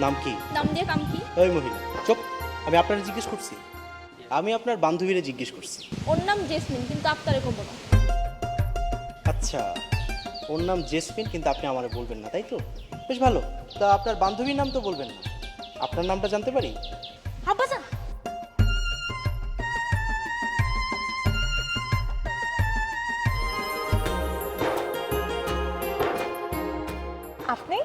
নাম কি? নাম দিয়ে কাম কি? ওই মহিলা চুপ। আমি আপনারা জিজ্ঞেস করছি, আমি আপনার বান্ধবীরে জিজ্ঞেস করছি। ওর নাম জেসমিন, কিন্তু আপনারে কব না। আচ্ছা, ওর নাম জেসমিন, কিন্তু আপনি আমারে বলবেন না, তাই তো? বেশ ভালো। তা আপনার বান্ধবীর নাম তো বলবেন না, আপনার নামটা জানতে পারি? আব্বাজান, আপনি?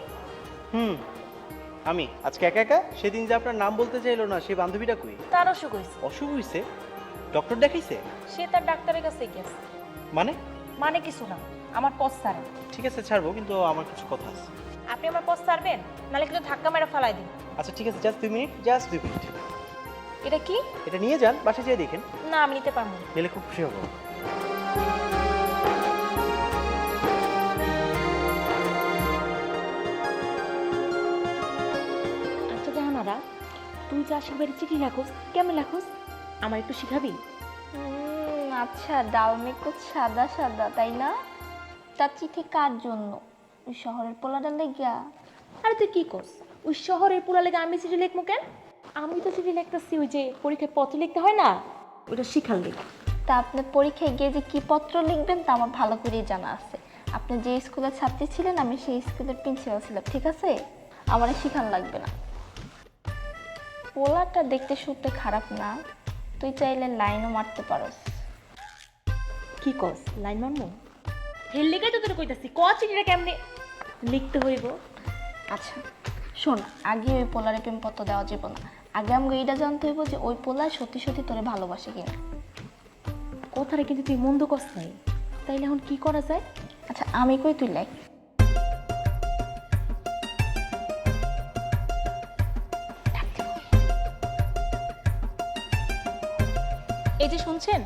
আমি আজকে একা একা? সেদিন যে আপনার নাম বলতে চাইলো না, সেই বান্ধবীটা কই? তার অসুখ হয়েছে। অসুখ হইছে? ডক্টর দেখাইছে? সে তার ডাক্তারের কাছে গেছে। মানে? মানে কিছু না, আমার পথ ছাড়েন। ঠিক আছে ছাড়বো, কিন্তু আমার কিছু কথা আছে। আপনি আমার পথ ছাড়বেন, নাহলে কিন্তু ধাক্কা মেরে ফালাই দিন। আচ্ছা ঠিক আছে, জাস্ট 2 মিনিট, জাস্ট 2 মিনিট। এটা কি? এটা নিয়ে যান, বাসায় যেয়ে দেখেন। না, আমি নিতে পারবো না। নিলে খুব খুশি হবো। আচ্ছা জাহানারা, তুই যে আশিক চিঠি লেখোস, কেমন লেখোস? আমার একটু শিখাবি? আচ্ছা, ডালমেকুচ সাদা সাদা, তাই না? তার চিঠি কার জন্য? ওই শহরের পোলাটা লেগিয়া? আরে তুই কি করস? ওই শহরের পুরা লেগে আমি চিঠি লিখবো কেন? আমি তো চিঠি লিখতেছি ওই যে পরীক্ষায় পত্র লিখতে হয় না, ওটা শিখাল লিখ। তা আপনি পরীক্ষায় গিয়ে যে কি পত্র লিখবেন তা আমার ভালো করেই জানা আছে। আপনি যে স্কুলের ছাত্রী ছিলেন, আমি সেই স্কুলের প্রিন্সিপাল ছিলাম, ঠিক আছে? আমার শিখান লাগবে না। পোলাটা দেখতে শুনতে খারাপ না, তুই চাইলে লাইনও মারতে পারস। কি কস? লাইন মারমো? হেল লেগে তো তোর কইতাছি, ক চিঠিটা কেমনে লিখতে হইব? আচ্ছা শোন, আগে ওই পোলারে প্রেমপত্র দেওয়া যাবে না। আগে আমাকে এইটা জানতে হইব যে ওই পোলা সত্যি সত্যি তোরে ভালোবাসে কিনা। কথাটা কিন্তু তুই মন্দ কস নাই, তাইলে এখন কি করা যায়? আচ্ছা আমি কই, তুই লেখ। এই যে শুনছেন,